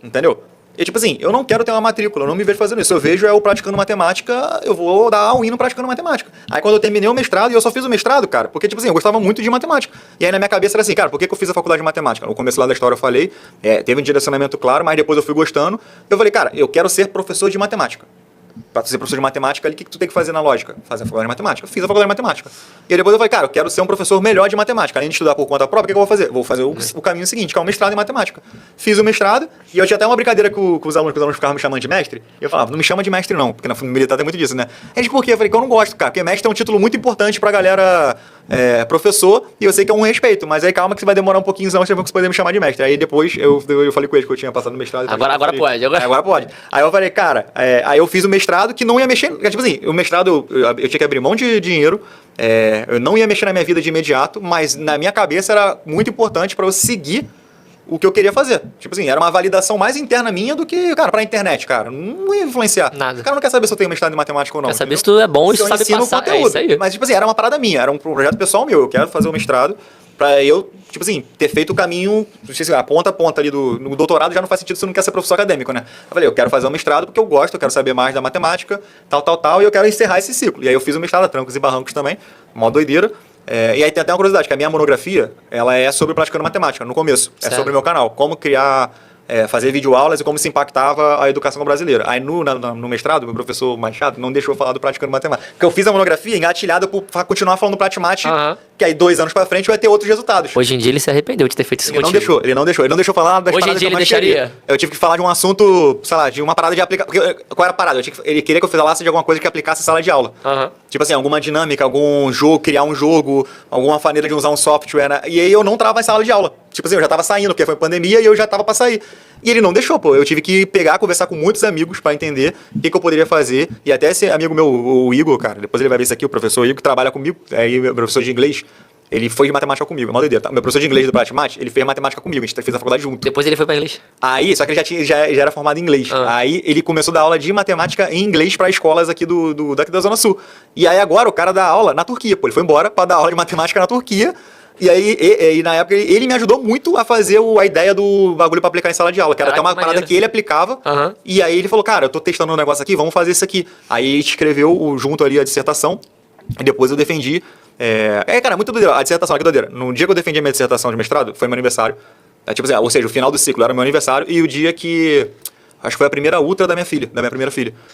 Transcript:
entendeu? E tipo assim, eu não quero ter uma matrícula, eu não me vejo fazendo isso. Eu vejo eu praticando matemática, eu vou dar all-in no praticando matemática. Aí quando eu terminei o mestrado, e eu só fiz o mestrado, cara, porque tipo assim, eu gostava muito de matemática. E aí na minha cabeça era assim, cara, por que eu fiz a faculdade de matemática? No começo lá da história eu falei, teve um direcionamento claro, mas depois eu fui gostando. Eu falei, cara, eu quero ser professor de matemática. Pra ser professor de matemática, ali, o que tu tem que fazer na lógica? Fazer a faculdade de matemática. Fiz a faculdade de matemática. E aí depois eu falei, cara, eu quero ser um professor melhor de matemática. Além de estudar por conta própria, o que eu vou fazer? Vou fazer o caminho seguinte, que é o mestrado em matemática. Fiz o mestrado, e eu tinha até uma brincadeira com os alunos, que os alunos ficavam me chamando de mestre. E eu falava, não me chama de mestre não, porque na família militar tem muito disso, né? Eles, por quê? Eu falei, que eu não gosto, cara, porque mestre é um título muito importante pra galera professor, e eu sei que é um respeito, mas aí calma que você vai demorar um pouquinho antes pra você poder me chamar de mestre. Aí depois eu falei com eles que eu tinha passado no mestrado. Agora pode. Agora pode. Aí eu falei, cara, aí eu fiz o mestrado que não ia mexer. Tipo assim, o mestrado eu tinha que abrir mão de dinheiro, eu não ia mexer na minha vida de imediato, mas na minha cabeça era muito importante para eu seguir o que eu queria fazer. Tipo assim, era uma validação mais interna minha do que, cara, pra internet, cara. Não ia influenciar. Nada. O cara não quer saber se eu tenho mestrado em matemática ou não. Quer saber se tu é bom e se tu sabe ensino passar. conteúdo. É isso aí. Mas, tipo assim, era uma parada minha, era um projeto pessoal meu. Eu quero fazer o mestrado pra eu, tipo assim, ter feito o caminho, não sei se a ponta a ponta ali no doutorado já não faz sentido se você não quer ser professor acadêmico, né? Eu falei, eu quero fazer o mestrado porque eu gosto, eu quero saber mais da matemática, tal, e eu quero encerrar esse ciclo. E aí eu fiz o mestrado a trancos e barrancos também, mó doideira. E aí tem até uma curiosidade, que a minha monografia, ela é sobre praticando matemática, no começo. Certo. É sobre o meu canal, como criar, fazer videoaulas e como se impactava a educação brasileira. Aí no mestrado, meu professor mais chato não deixou eu falar do praticando matemática. Porque eu fiz a monografia engatilhada por continuar falando do pratimate, que aí 2 anos pra frente vai ter outros resultados. Hoje em dia ele se arrependeu de ter feito isso Ele não deixou falar das Hoje em paradas dia que eu ele mais queria. deixaria? Eu tive que falar de um assunto, sei lá, de uma parada de aplicar. Qual era a parada? Ele queria que eu falasse de alguma coisa que aplicasse em sala de aula. Tipo assim, alguma dinâmica, algum jogo, criar um jogo, alguma maneira de usar um software, né? E aí eu não tava em sala de aula. Tipo assim, eu já tava saindo, porque foi pandemia e eu já tava pra sair. E ele não deixou, pô. Eu tive que pegar, conversar com muitos amigos pra entender o que eu poderia fazer. E até esse amigo meu, o Igor, cara, depois ele vai ver isso aqui, o professor Igor, que trabalha comigo, meu professor de inglês. Ele foi de matemática comigo, é uma doideira, tá? Meu professor de inglês do Pratimate, ele fez matemática comigo, a gente fez a faculdade junto. Depois ele foi pra inglês. Aí, só que ele já era formado em inglês. Aí ele começou a dar aula de matemática em inglês para escolas aqui daqui da Zona Sul. E aí agora o cara dá aula na Turquia, pô. Ele foi embora para dar aula de matemática na Turquia. E aí, na época, ele me ajudou muito a fazer a ideia do bagulho pra aplicar em sala de aula, que era até uma parada que ele aplicava. E aí ele falou, cara, eu tô testando um negócio aqui, vamos fazer isso aqui. Aí escreveu junto ali a dissertação, e depois eu defendi. Cara, muito doideira. A dissertação, que doideira. No dia que eu defendi a minha dissertação de mestrado, foi meu aniversário. Tipo assim, ou seja, o final do ciclo era meu aniversário, e o dia que... Acho que foi a primeira ultra da minha primeira filha.